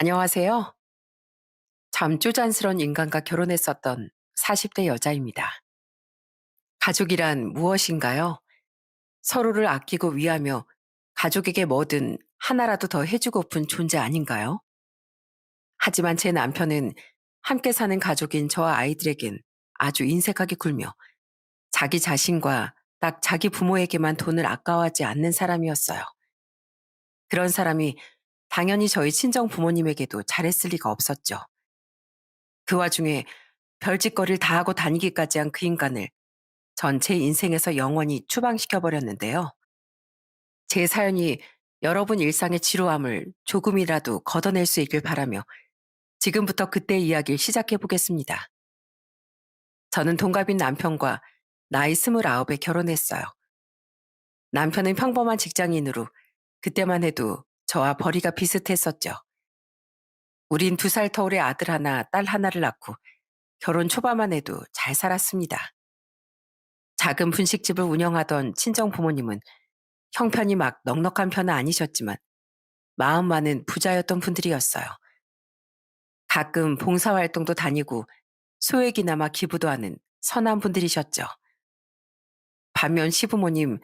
안녕하세요. 참 쪼잔스런 인간과 결혼했었던 40대 여자입니다. 가족이란 무엇인가요? 서로를 아끼고 위하며 가족에게 뭐든 하나라도 더 해주고픈 존재 아닌가요? 하지만 제 남편은 함께 사는 가족인 저와 아이들에겐 아주 인색하게 굴며 자기 자신과 딱 자기 부모에게만 돈을 아까워하지 않는 사람이었어요. 그런 사람이 당연히 저희 친정 부모님에게도 잘했을 리가 없었죠. 그 와중에 별짓거리를 다 하고 다니기까지 한 그 인간을 전 제 인생에서 영원히 추방시켜 버렸는데요. 제 사연이 여러분 일상의 지루함을 조금이라도 걷어낼 수 있길 바라며 지금부터 그때 이야기를 시작해 보겠습니다. 저는 동갑인 남편과 나이 29에 결혼했어요. 남편은 평범한 직장인으로 그때만 해도 저와 벌이가 비슷했었죠. 우린 2살 터울의 아들 하나, 딸 하나를 낳고 결혼 초반만 해도 잘 살았습니다. 작은 분식집을 운영하던 친정 부모님은 형편이 막 넉넉한 편은 아니셨지만 마음만은 부자였던 분들이었어요. 가끔 봉사활동도 다니고 소액이나마 기부도 하는 선한 분들이셨죠. 반면 시부모님,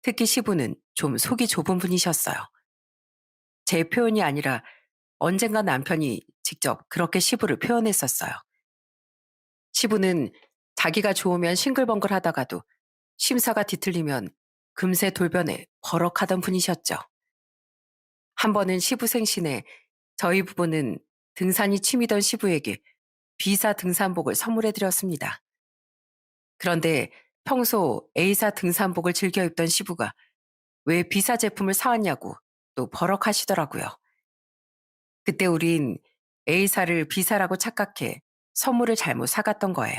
특히 시부는 좀 속이 좁은 분이셨어요. 제 표현이 아니라 언젠가 남편이 직접 그렇게 시부를 표현했었어요. 시부는 자기가 좋으면 싱글벙글 하다가도 심사가 뒤틀리면 금세 돌변해 버럭하던 분이셨죠. 한 번은 시부 생신에 저희 부부는 등산이 취미던 시부에게 B사 등산복을 선물해 드렸습니다. 그런데 평소 A사 등산복을 즐겨 입던 시부가 왜 B사 제품을 사왔냐고 또 버럭하시더라고요. 그때 우린 A사를 B사라고 착각해 선물을 잘못 사갔던 거예요.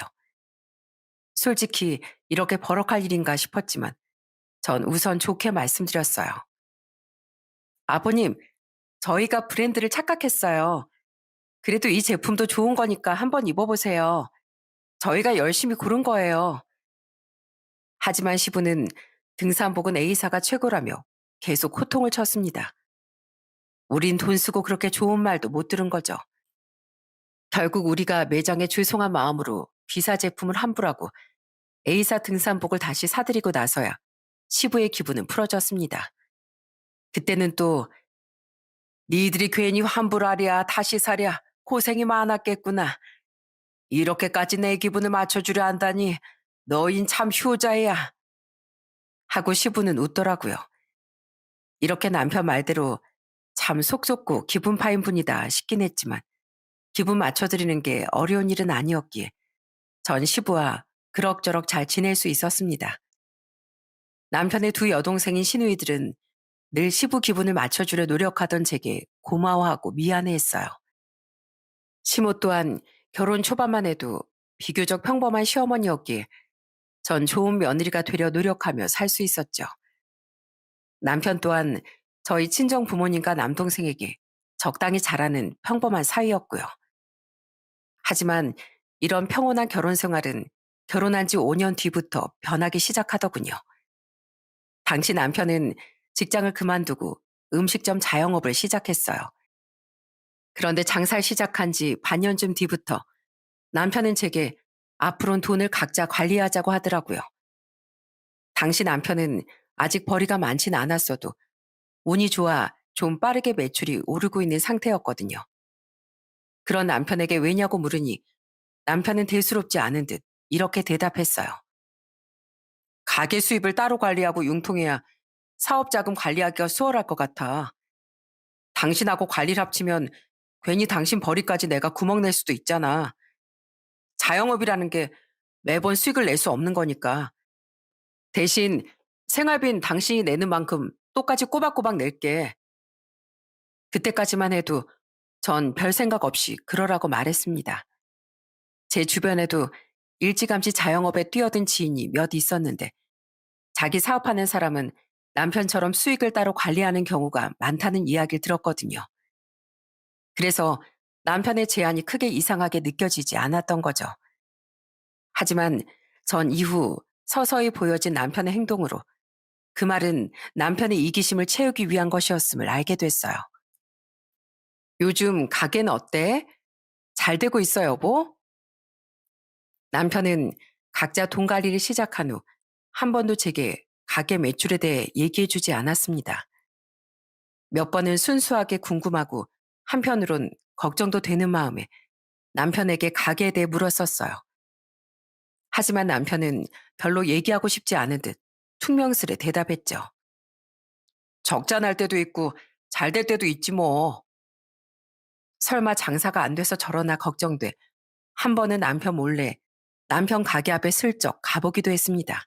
솔직히 이렇게 버럭할 일인가 싶었지만 전 우선 좋게 말씀드렸어요. 아버님, 저희가 브랜드를 착각했어요. 그래도 이 제품도 좋은 거니까 한번 입어보세요. 저희가 열심히 고른 거예요. 하지만 시부는 등산복은 A사가 최고라며 계속 호통을 쳤습니다. 우린 돈 쓰고 그렇게 좋은 말도 못 들은 거죠. 결국 우리가 매장에 죄송한 마음으로 B사 제품을 환불하고 A사 등산복을 다시 사드리고 나서야 시부의 기분은 풀어졌습니다. 그때는 또 니들이 괜히 환불하랴 다시 사랴 고생이 많았겠구나. 이렇게까지 내 기분을 맞춰주려 한다니 너흰 참 효자야. 하고 시부는 웃더라고요. 이렇게 남편 말대로 참 속 좁고 기분 파인 분이다 싶긴 했지만 기분 맞춰드리는 게 어려운 일은 아니었기에 전 시부와 그럭저럭 잘 지낼 수 있었습니다. 남편의 두 여동생인 시누이들은 늘 시부 기분을 맞춰주려 노력하던 제게 고마워하고 미안해했어요. 시모 또한 결혼 초반만 해도 비교적 평범한 시어머니였기에 전 좋은 며느리가 되려 노력하며 살 수 있었죠. 남편 또한 저희 친정 부모님과 남동생에게 적당히 잘하는 평범한 사위였고요. 하지만 이런 평온한 결혼 생활은 결혼한 지 5년 뒤부터 변하기 시작하더군요. 당시 남편은 직장을 그만두고 음식점 자영업을 시작했어요. 그런데 장사를 시작한 지 반년쯤 뒤부터 남편은 제게 앞으로는 돈을 각자 관리하자고 하더라고요. 당시 남편은 아직 벌이가 많진 않았어도 운이 좋아 좀 빠르게 매출이 오르고 있는 상태였거든요. 그런 남편에게 왜냐고 물으니 남편은 대수롭지 않은 듯 이렇게 대답했어요. 가게 수입을 따로 관리하고 융통해야 사업 자금 관리하기가 수월할 것 같아. 당신하고 관리를 합치면 괜히 당신 벌이까지 내가 구멍 낼 수도 있잖아. 자영업이라는 게 매번 수익을 낼 수 없는 거니까. 대신 생활비는 당신이 내는 만큼 똑같이 꼬박꼬박 낼게. 그때까지만 해도 전 별 생각 없이 그러라고 말했습니다. 제 주변에도 일찌감치 자영업에 뛰어든 지인이 몇 있었는데 자기 사업하는 사람은 남편처럼 수익을 따로 관리하는 경우가 많다는 이야기를 들었거든요. 그래서 남편의 제안이 크게 이상하게 느껴지지 않았던 거죠. 하지만 전 이후 서서히 보여진 남편의 행동으로 그 말은 남편의 이기심을 채우기 위한 것이었음을 알게 됐어요. 요즘 가게는 어때? 잘 되고 있어, 여보? 남편은 각자 돈 관리를 시작한 후 한 번도 제게 가게 매출에 대해 얘기해 주지 않았습니다. 몇 번은 순수하게 궁금하고 한편으론 걱정도 되는 마음에 남편에게 가게에 대해 물었었어요. 하지만 남편은 별로 얘기하고 싶지 않은 듯 퉁명스레 대답했죠. 적자 날 때도 있고 잘 될 때도 있지 뭐. 설마 장사가 안 돼서 저러나 걱정돼 한 번은 남편 몰래 남편 가게 앞에 슬쩍 가보기도 했습니다.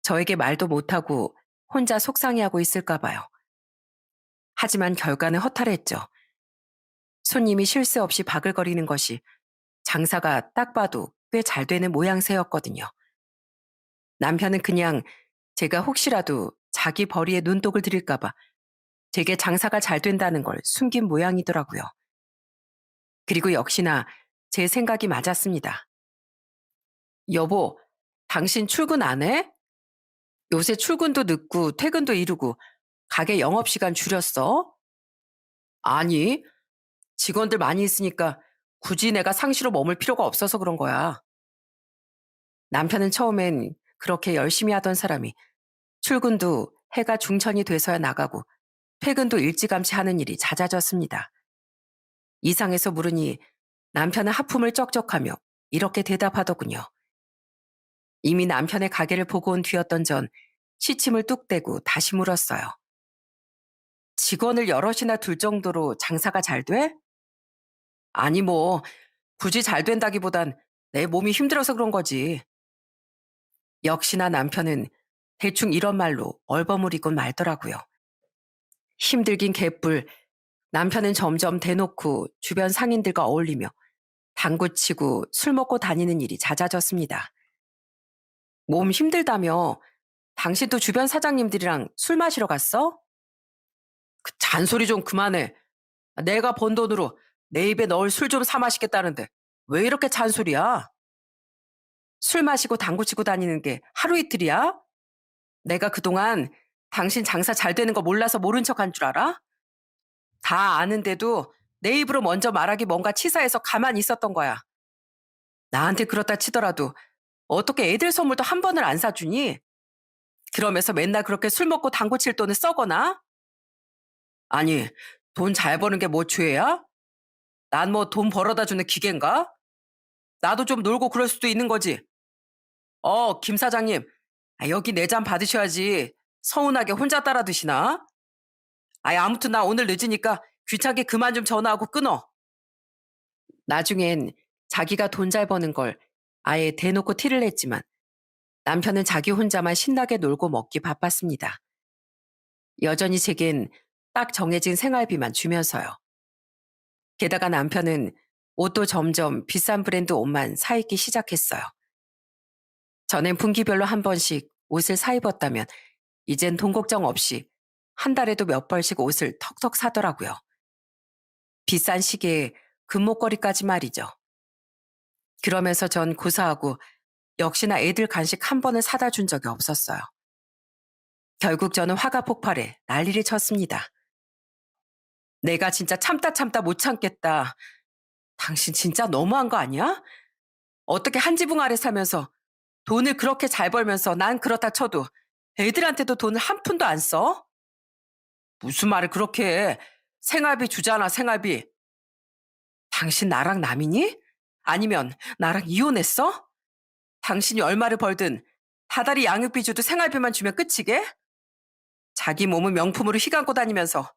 저에게 말도 못하고 혼자 속상해하고 있을까 봐요. 하지만 결과는 허탈했죠. 손님이 쉴 새 없이 바글거리는 것이 장사가 딱 봐도 꽤 잘 되는 모양새였거든요. 남편은 그냥 제가 혹시라도 자기 벌이에 눈독을 들일까 봐 되게 장사가 잘 된다는 걸 숨긴 모양이더라고요. 그리고 역시나 제 생각이 맞았습니다. 여보, 당신 출근 안 해? 요새 출근도 늦고 퇴근도 이르고 가게 영업시간 줄였어? 아니, 직원들 많이 있으니까 굳이 내가 상시로 머물 필요가 없어서 그런 거야. 남편은 처음엔 그렇게 열심히 하던 사람이 출근도 해가 중천이 돼서야 나가고 퇴근도 일찌감치 하는 일이 잦아졌습니다. 이상해서 물으니 남편은 하품을 쩍쩍하며 이렇게 대답하더군요. 이미 남편의 가게를 보고 온 뒤였던 전 시침을 뚝 떼고 다시 물었어요. 직원을 여럿이나 둘 정도로 장사가 잘 돼? 아니 뭐 굳이 잘 된다기보단 내 몸이 힘들어서 그런 거지. 역시나 남편은 대충 이런 말로 얼버무리곤 말더라고요. 힘들긴 개뿔. 남편은 점점 대놓고 주변 상인들과 어울리며 당구치고 술 먹고 다니는 일이 잦아졌습니다. 몸 힘들다며 당신도 주변 사장님들이랑 술 마시러 갔어? 그 잔소리 좀 그만해. 내가 번 돈으로 내 입에 넣을 술 좀 사 마시겠다는데 왜 이렇게 잔소리야? 술 마시고 당구치고 다니는 게 하루 이틀이야? 내가 그동안 당신 장사 잘 되는 거 몰라서 모른 척한 줄 알아? 다 아는데도 내 입으로 먼저 말하기 뭔가 치사해서 가만히 있었던 거야. 나한테 그렇다 치더라도 어떻게 애들 선물도 한 번을 안 사주니? 그러면서 맨날 그렇게 술 먹고 당구 칠 돈을 써거나? 아니, 돈 잘 버는 게 뭐 죄야? 난 뭐 돈 벌어다 주는 기계인가? 나도 좀 놀고 그럴 수도 있는 거지. 김 사장님, 여기 내 잔 받으셔야지. 서운하게 혼자 따라 드시나? 아무튼 나 오늘 늦으니까 귀찮게 그만 좀 전화하고 끊어. 나중엔 자기가 돈 잘 버는 걸 아예 대놓고 티를 냈지만 남편은 자기 혼자만 신나게 놀고 먹기 바빴습니다. 여전히 제겐 딱 정해진 생활비만 주면서요. 게다가 남편은 옷도 점점 비싼 브랜드 옷만 사 입기 시작했어요. 전엔 분기별로 한 번씩 옷을 사 입었다면 이젠 돈 걱정 없이 한 달에도 몇 벌씩 옷을 턱턱 사더라고요. 비싼 시계에 금목걸이까지 말이죠. 그러면서 전 고사하고 역시나 애들 간식 한 번을 사다 준 적이 없었어요. 결국 저는 화가 폭발해 난리를 쳤습니다. 내가 진짜 참다 참다 못 참겠다. 당신 진짜 너무한 거 아니야? 어떻게 한 지붕 아래 살면서 돈을 그렇게 잘 벌면서 난 그렇다 쳐도 애들한테도 돈을 한 푼도 안 써? 무슨 말을 그렇게 해? 생활비 주잖아, 생활비. 당신 나랑 남이니? 아니면 나랑 이혼했어? 당신이 얼마를 벌든 다달이 양육비 주도 생활비만 주면 끝이게? 자기 몸은 명품으로 휘감고 다니면서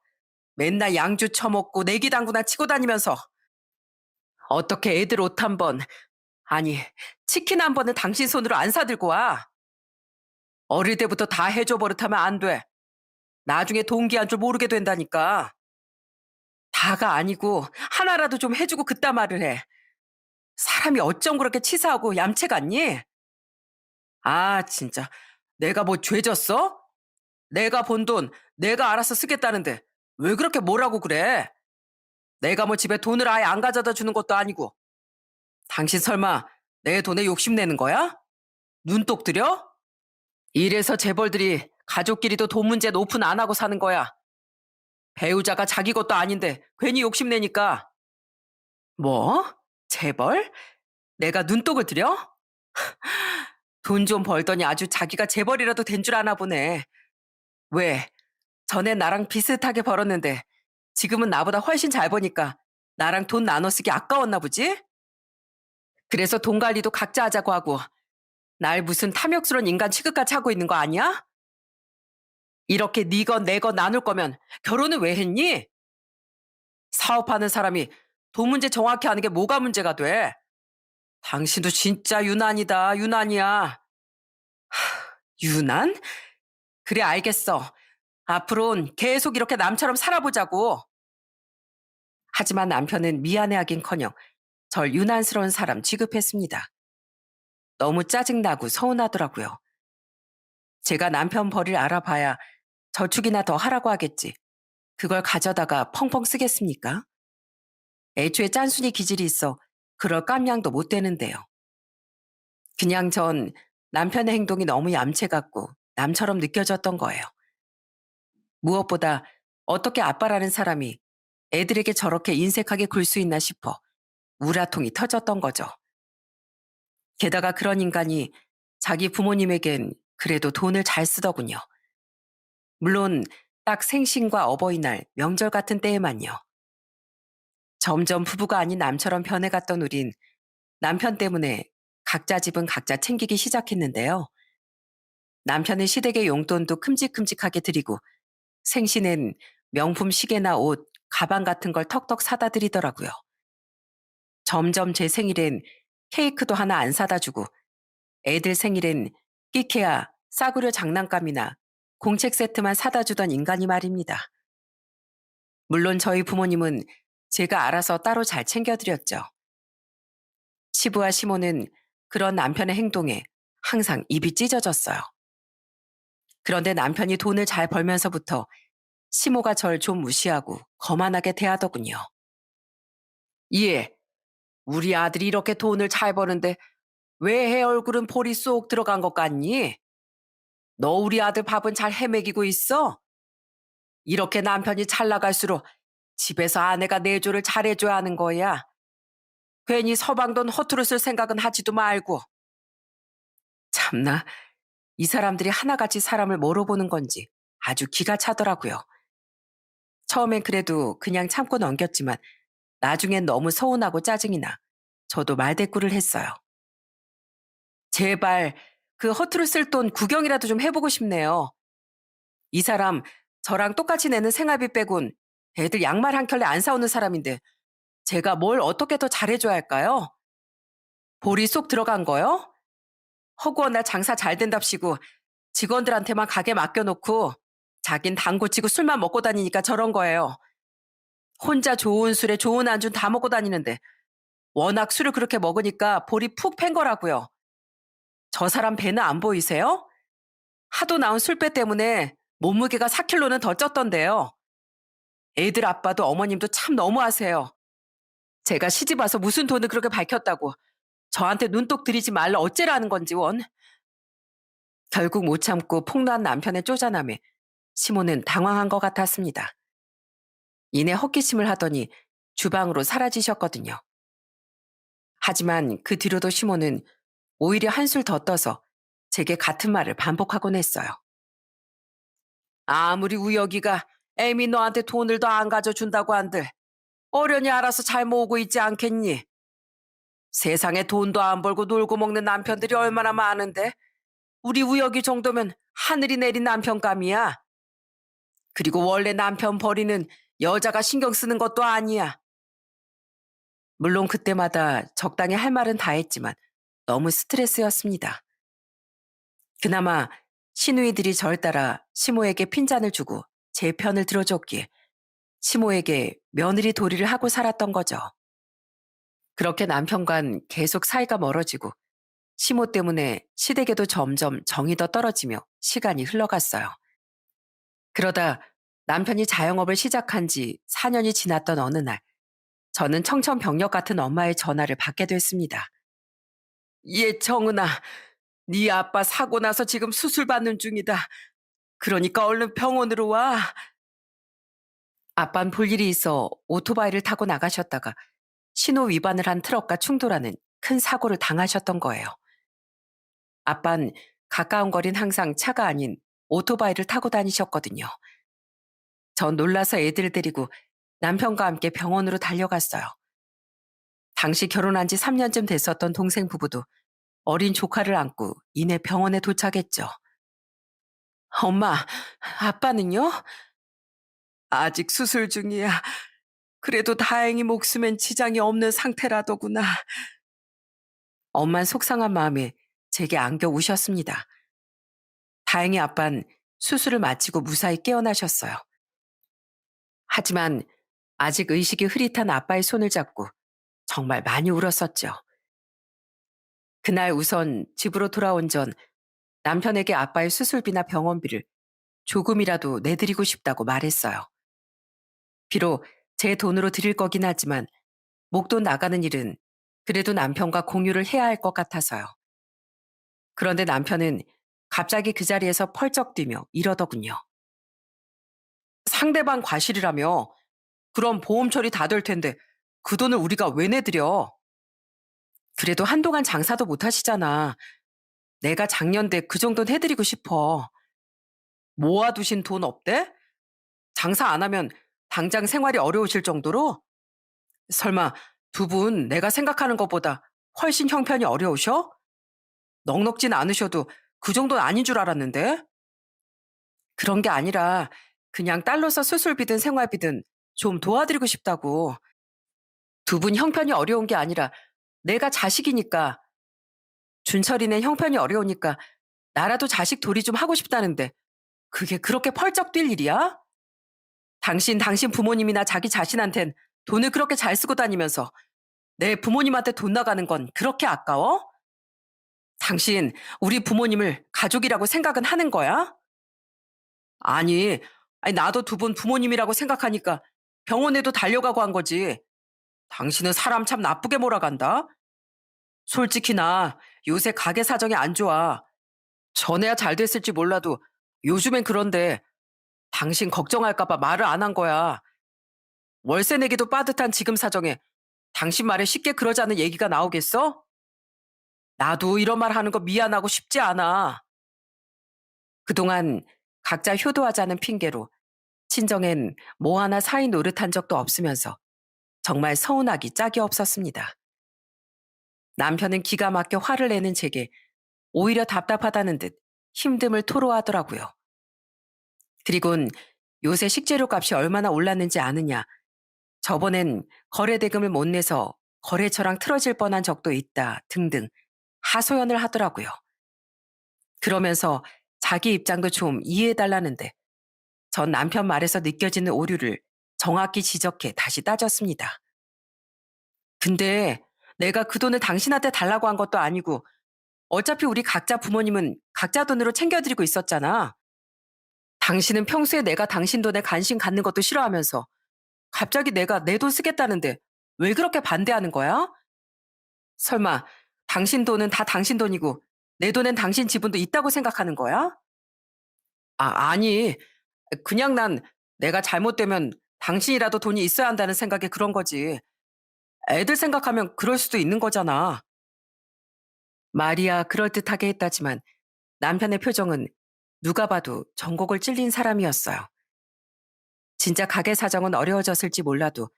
맨날 양주 처먹고 내기당구나 치고 다니면서 어떻게 애들 옷 한 번, 아니 치킨 한 번은 당신 손으로 안 사들고 와. 어릴 때부터 다 해줘 버릇하면 안 돼. 나중에 동기한 줄 모르게 된다니까. 다가 아니고 하나라도 좀 해주고 그따 말을 해. 사람이 어쩜 그렇게 치사하고 얌체 같니? 진짜. 내가 뭐 죄졌어? 내가 번 돈 내가 알아서 쓰겠다는데 왜 그렇게 뭐라고 그래? 내가 뭐 집에 돈을 아예 안 가져다 주는 것도 아니고. 당신 설마 내 돈에 욕심내는 거야? 눈독 들여? 이래서 재벌들이 가족끼리도 돈 문제 오픈 안 하고 사는 거야. 배우자가 자기 것도 아닌데 괜히 욕심내니까. 뭐? 재벌? 내가 눈독을 들여? 돈 좀 벌더니 아주 자기가 재벌이라도 된 줄 아나 보네. 왜? 전에 나랑 비슷하게 벌었는데 지금은 나보다 훨씬 잘 버니까 나랑 돈 나눠 쓰기 아까웠나 보지? 그래서 돈 관리도 각자 하자고 하고 날 무슨 탐욕스러운 인간 취급까지 하고 있는 거 아니야? 이렇게 네 거 내 거 나눌 거면 결혼은 왜 했니? 사업하는 사람이 돈 문제 정확히 아는 게 뭐가 문제가 돼? 당신도 진짜 유난이다, 유난이야. 유난? 그래, 알겠어. 앞으론 계속 이렇게 남처럼 살아보자고. 하지만 남편은 미안해하긴커녕 절 유난스러운 사람 취급했습니다. 너무 짜증나고 서운하더라고요. 제가 남편 벌이를 알아봐야 저축이나 더 하라고 하겠지. 그걸 가져다가 펑펑 쓰겠습니까? 애초에 짠순이 기질이 있어 그럴 깜냥도 못 되는데요. 그냥 전 남편의 행동이 너무 얌체 같고 남처럼 느껴졌던 거예요. 무엇보다 어떻게 아빠라는 사람이 애들에게 저렇게 인색하게 굴 수 있나 싶어 우라통이 터졌던 거죠. 게다가 그런 인간이 자기 부모님에겐 그래도 돈을 잘 쓰더군요. 물론 딱 생신과 어버이날, 명절 같은 때에만요. 점점 부부가 아닌 남처럼 변해갔던 우린 남편 때문에 각자 집은 각자 챙기기 시작했는데요. 남편은 시댁의 용돈도 큼직큼직하게 드리고 생신엔 명품 시계나 옷, 가방 같은 걸 턱턱 사다 드리더라고요. 점점 제 생일엔 케이크도 하나 안 사다 주고 애들 생일엔 끼케야 싸구려 장난감이나 공책 세트만 사다 주던 인간이 말입니다. 물론 저희 부모님은 제가 알아서 따로 잘 챙겨드렸죠. 시부와 시모는 그런 남편의 행동에 항상 입이 찢어졌어요. 그런데 남편이 돈을 잘 벌면서부터 시모가 절 좀 무시하고 거만하게 대하더군요. 예, 우리 아들이 이렇게 돈을 잘 버는데 왜 애 얼굴은 볼이 쏙 들어간 것 같니? 너 우리 아들 밥은 잘 해먹이고 있어? 이렇게 남편이 잘 나갈수록 집에서 아내가 내조를 잘해줘야 하는 거야. 괜히 서방돈 허투루 쓸 생각은 하지도 말고. 참나, 이 사람들이 하나같이 사람을 뭐로 보는 건지 아주 기가 차더라고요. 처음엔 그래도 그냥 참고 넘겼지만 나중엔 너무 서운하고 짜증이 나 저도 말대꾸를 했어요. 제발 그 허투루 쓸 돈 구경이라도 좀 해보고 싶네요. 이 사람 저랑 똑같이 내는 생활비 빼곤 애들 양말 한 켤레 안 사오는 사람인데 제가 뭘 어떻게 더 잘해줘야 할까요? 볼이 쏙 들어간 거요? 허구한 날 장사 잘 된답시고 직원들한테만 가게 맡겨놓고 자긴 당구 치고 술만 먹고 다니니까 저런 거예요. 혼자 좋은 술에 좋은 안주 다 먹고 다니는데 워낙 술을 그렇게 먹으니까 볼이 푹 팬 거라고요. 저 사람 배는 안 보이세요? 하도 나온 술배 때문에 몸무게가 4kg는 더 쪘던데요. 애들 아빠도 어머님도 참 너무하세요. 제가 시집 와서 무슨 돈을 그렇게 밝혔다고 저한테 눈독 들이지 말라 어째라는 건지 원. 결국 못 참고 폭로한 남편의 쪼잔함에 시모는 당황한 것 같았습니다. 이내 헛기침을 하더니 주방으로 사라지셨거든요. 하지만 그 뒤로도 시모는 오히려 한술 더 떠서 제게 같은 말을 반복하곤 했어요. 아무리 우혁이가 애미 너한테 돈을 더 안 가져준다고 한들 어련히 알아서 잘 모으고 있지 않겠니? 세상에 돈도 안 벌고 놀고 먹는 남편들이 얼마나 많은데 우리 우혁이 정도면 하늘이 내린 남편감이야. 그리고 원래 남편 버리는 여자가 신경 쓰는 것도 아니야. 물론 그때마다 적당히 할 말은 다 했지만 너무 스트레스였습니다. 그나마 시누이들이 절 따라 시모에게 핀잔을 주고 제 편을 들어줬기에 시모에게 며느리 도리를 하고 살았던 거죠. 그렇게 남편과는 계속 사이가 멀어지고 시모 때문에 시댁에도 점점 정이 더 떨어지며 시간이 흘러갔어요. 그러다 남편이 자영업을 시작한 지 4년이 지났던 어느 날 저는 청천벽력 같은 엄마의 전화를 받게 됐습니다. 예, 정은아. 네 아빠 사고 나서 지금 수술 받는 중이다. 그러니까 얼른 병원으로 와. 아빤 볼 일이 있어 오토바이를 타고 나가셨다가 신호 위반을 한 트럭과 충돌하는 큰 사고를 당하셨던 거예요. 아빤 가까운 거린 항상 차가 아닌 오토바이를 타고 다니셨거든요. 전 놀라서 애들을 데리고 남편과 함께 병원으로 달려갔어요. 당시 결혼한 지 3년쯤 됐었던 동생 부부도 어린 조카를 안고 이내 병원에 도착했죠. 엄마, 아빠는요? 아직 수술 중이야. 그래도 다행히 목숨엔 지장이 없는 상태라더구나. 엄만 속상한 마음에 제게 안겨 우셨습니다. 다행히 아빤 수술을 마치고 무사히 깨어나셨어요. 하지만 아직 의식이 흐릿한 아빠의 손을 잡고 정말 많이 울었었죠. 그날 우선 집으로 돌아온 전 남편에게 아빠의 수술비나 병원비를 조금이라도 내드리고 싶다고 말했어요. 비록 제 돈으로 드릴 거긴 하지만 목돈 나가는 일은 그래도 남편과 공유를 해야 할 것 같아서요. 그런데 남편은 갑자기 그 자리에서 펄쩍 뛰며 이러더군요. 상대방 과실이라며? 그럼 보험 처리 다 될 텐데 그 돈을 우리가 왜 내드려? 그래도 한동안 장사도 못 하시잖아. 내가 작년대 그 정도는 해드리고 싶어. 모아두신 돈 없대? 장사 안 하면 당장 생활이 어려우실 정도로? 설마 두 분 내가 생각하는 것보다 훨씬 형편이 어려우셔? 넉넉진 않으셔도 그 정도는 아닌 줄 알았는데? 그런 게 아니라 그냥 딸로서 수술비든 생활비든 좀 도와드리고 싶다고. 두 분 형편이 어려운 게 아니라 내가 자식이니까 준철이네 형편이 어려우니까 나라도 자식 도리 좀 하고 싶다는데 그게 그렇게 펄쩍 뛸 일이야? 당신 부모님이나 자기 자신한텐 돈을 그렇게 잘 쓰고 다니면서 내 부모님한테 돈 나가는 건 그렇게 아까워? 당신 우리 부모님을 가족이라고 생각은 하는 거야? 아니, 나도 두 분 부모님이라고 생각하니까 병원에도 달려가고 한 거지. 당신은 사람 참 나쁘게 몰아간다. 솔직히 나 요새 가게 사정이 안 좋아. 전에야 잘 됐을지 몰라도 요즘엔 그런데 당신 걱정할까봐 말을 안 한 거야. 월세 내기도 빠듯한 지금 사정에 당신 말에 쉽게 그러자는 얘기가 나오겠어? 나도 이런 말 하는 거 미안하고 쉽지 않아. 그동안 각자 효도하자는 핑계로 친정엔 뭐 하나 사이 노릇한 적도 없으면서 정말 서운하기 짝이 없었습니다. 남편은 기가 막혀 화를 내는 제게 오히려 답답하다는 듯 힘듦을 토로하더라고요. 그리곤 요새 식재료 값이 얼마나 올랐는지 아느냐. 저번엔 거래 대금을 못 내서 거래처랑 틀어질 뻔한 적도 있다 등등 하소연을 하더라고요. 그러면서 자기 입장도 좀 이해해달라는데 전 남편 말에서 느껴지는 오류를 정확히 지적해 다시 따졌습니다. 근데 내가 그 돈을 당신한테 달라고 한 것도 아니고 어차피 우리 각자 부모님은 각자 돈으로 챙겨드리고 있었잖아. 당신은 평소에 내가 당신 돈에 관심 갖는 것도 싫어하면서 갑자기 내가 내 돈 쓰겠다는데 왜 그렇게 반대하는 거야? 설마 당신 돈은 다 당신 돈이고 내 돈엔 당신 지분도 있다고 생각하는 거야? 아니. 그냥 난 내가 잘못되면 당신이라도 돈이 있어야 한다는 생각에 그런 거지. 애들 생각하면 그럴 수도 있는 거잖아. 말이야 그럴듯하게 했다지만 남편의 표정은 누가 봐도 전곡을 찔린 사람이었어요. 진짜 가게 사정은 어려워졌을지 몰라도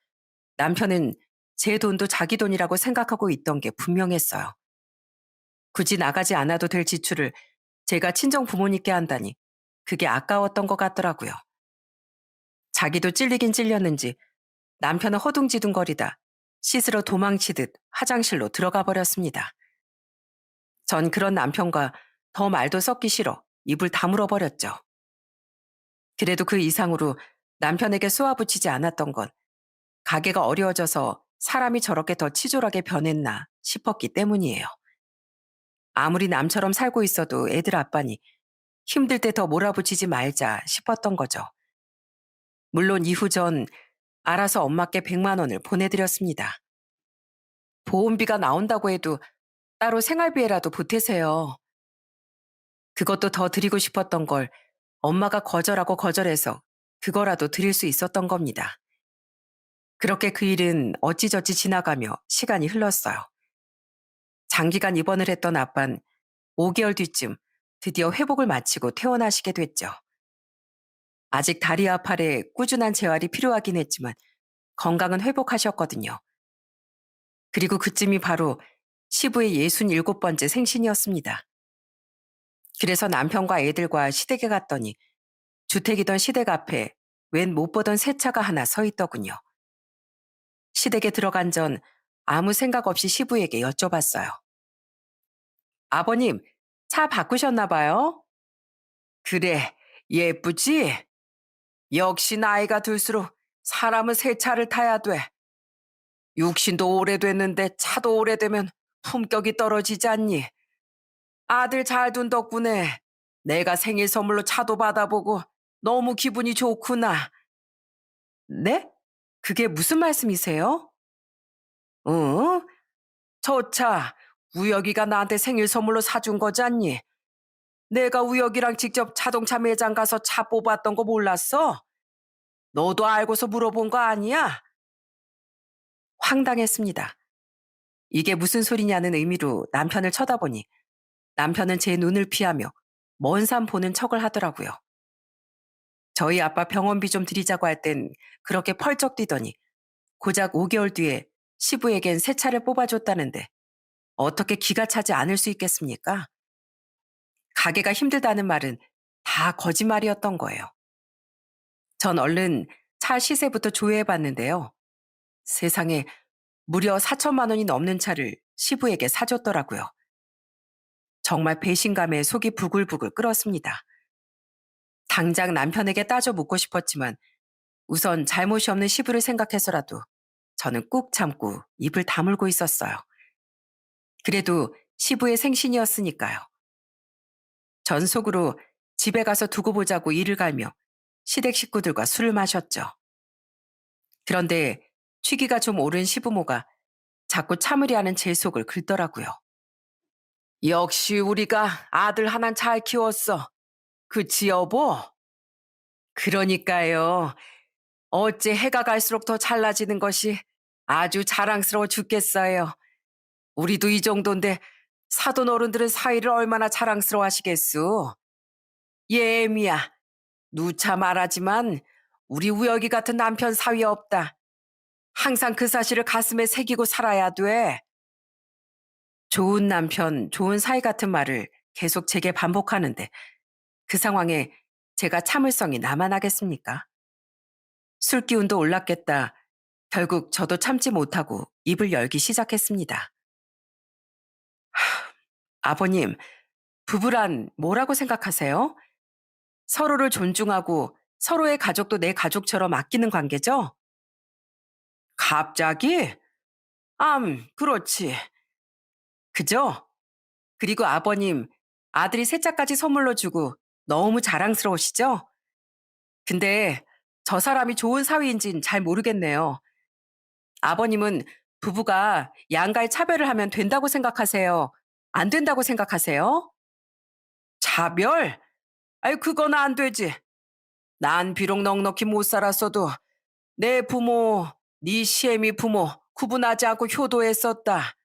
남편은 제 돈도 자기 돈이라고 생각하고 있던 게 분명했어요. 굳이 나가지 않아도 될 지출을 제가 친정 부모님께 한다니 그게 아까웠던 것 같더라고요. 자기도 찔리긴 찔렸는지 남편은 허둥지둥거리다 씻으러 도망치듯 화장실로 들어가 버렸습니다. 전 그런 남편과 더 말도 섞기 싫어 입을 다물어 버렸죠. 그래도 그 이상으로 남편에게 쏘아붙이지 않았던 건 가게가 어려워져서 사람이 저렇게 더 치졸하게 변했나 싶었기 때문이에요. 아무리 남처럼 살고 있어도 애들 아빠니 힘들 때 더 몰아붙이지 말자 싶었던 거죠. 물론 이후 전 알아서 엄마께 100만 원을 보내드렸습니다. 보험비가 나온다고 해도 따로 생활비에라도 보태세요. 그것도 더 드리고 싶었던 걸 엄마가 거절하고 거절해서 그거라도 드릴 수 있었던 겁니다. 그렇게 그 일은 어찌저찌 지나가며 시간이 흘렀어요. 장기간 입원을 했던 아빤 5개월 뒤쯤 드디어 회복을 마치고 퇴원하시게 됐죠. 아직 다리와 팔에 꾸준한 재활이 필요하긴 했지만 건강은 회복하셨거든요. 그리고 그쯤이 바로 시부의 67번째 생신이었습니다. 그래서 남편과 애들과 시댁에 갔더니 주택이던 시댁 앞에 웬 못 보던 새 차가 하나 서 있더군요. 시댁에 들어간 전 아무 생각 없이 시부에게 여쭤봤어요. 아버님, 차 바꾸셨나 봐요? 그래, 예쁘지? 역시 나이가 들수록 사람은 새 차를 타야 돼. 육신도 오래됐는데 차도 오래되면 품격이 떨어지지 않니? 아들 잘 둔 덕분에 내가 생일 선물로 차도 받아보고 너무 기분이 좋구나. 네? 그게 무슨 말씀이세요? 응? 저 차 우혁이가 나한테 생일 선물로 사준 거잖니? 내가 우혁이랑 직접 자동차 매장 가서 차 뽑았던 거 몰랐어? 너도 알고서 물어본 거 아니야? 황당했습니다. 이게 무슨 소리냐는 의미로 남편을 쳐다보니 남편은 제 눈을 피하며 먼 산 보는 척을 하더라고요. 저희 아빠 병원비 좀 드리자고 할 땐 그렇게 펄쩍 뛰더니 고작 5개월 뒤에 시부에겐 새 차를 뽑아줬다는데 어떻게 기가 차지 않을 수 있겠습니까? 가게가 힘들다는 말은 다 거짓말이었던 거예요. 전 얼른 차 시세부터 조회해봤는데요. 세상에 무려 4천만 원이 넘는 차를 시부에게 사줬더라고요. 정말 배신감에 속이 부글부글 끓었습니다. 당장 남편에게 따져 묻고 싶었지만 우선 잘못이 없는 시부를 생각해서라도 저는 꾹 참고 입을 다물고 있었어요. 그래도 시부의 생신이었으니까요. 전 속으로 집에 가서 두고 보자고 이를 갈며 시댁 식구들과 술을 마셨죠. 그런데 취기가 좀 오른 시부모가 자꾸 참으려 하는 제 속을 긁더라고요. 역시 우리가 아들 하나 잘 키웠어. 그치 여보? 그러니까요. 어째 해가 갈수록 더 잘나지는 것이 아주 자랑스러워 죽겠어요. 우리도 이 정도인데 사돈 어른들은 사위를 얼마나 자랑스러워 하시겠소. 예, 애미야. 누차 말하지만 우리 우혁이 같은 남편 사위 없다. 항상 그 사실을 가슴에 새기고 살아야 돼. 좋은 남편, 좋은 사위 같은 말을 계속 제게 반복하는데 그 상황에 제가 참을성이 남아나겠습니까? 술 기운도 올랐겠다. 결국 저도 참지 못하고 입을 열기 시작했습니다. 아버님, 부부란 뭐라고 생각하세요? 서로를 존중하고 서로의 가족도 내 가족처럼 아끼는 관계죠? 갑자기? 그렇지. 그죠? 그리고 아버님, 아들이 새 차까지 선물로 주고 너무 자랑스러우시죠? 근데 저 사람이 좋은 사위인진 잘 모르겠네요. 아버님은 부부가 양가의 차별을 하면 된다고 생각하세요? 안 된다고 생각하세요? 차별? 아이, 그건 안 되지. 난 비록 넉넉히 못 살았어도 내 부모, 네 시애미 부모 구분하지 않고 효도했었다.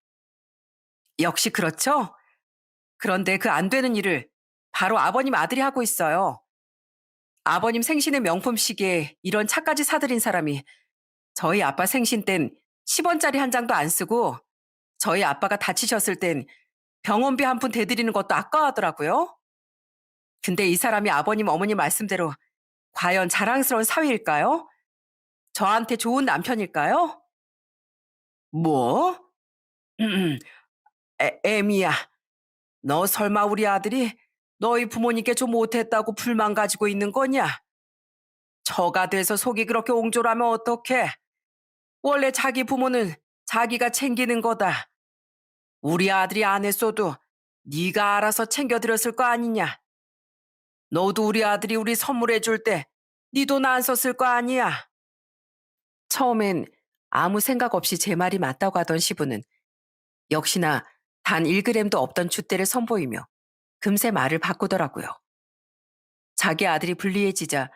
역시 그렇죠? 그런데 그 안 되는 일을 바로 아버님 아들이 하고 있어요. 아버님 생신의 명품 시계에 이런 차까지 사들인 사람이 저희 아빠 생신 땐 10원짜리 한 장도 안 쓰고 저희 아빠가 다치셨을 땐 병원비 한 푼 대드리는 것도 아까워하더라고요. 근데 이 사람이 아버님 어머니 말씀대로 과연 자랑스러운 사위일까요? 저한테 좋은 남편일까요? 뭐? 애미야, 너 설마 우리 아들이 너희 부모님께 좀 못했다고 불만 가지고 있는 거냐? 처가 돼서 속이 그렇게 옹졸하면 어떡해? 원래 자기 부모는 자기가 챙기는 거다. 우리 아들이 안 했어도 네가 알아서 챙겨드렸을 거 아니냐? 너도 우리 아들이 우리 선물해 줄 때 네 돈 안 썼을 거 아니야? 처음엔 아무 생각 없이 제 말이 맞다고 하던 시부는 역시나 단 1g도 없던 줏대를 선보이며 금세 말을 바꾸더라고요. 자기 아들이 불리해지자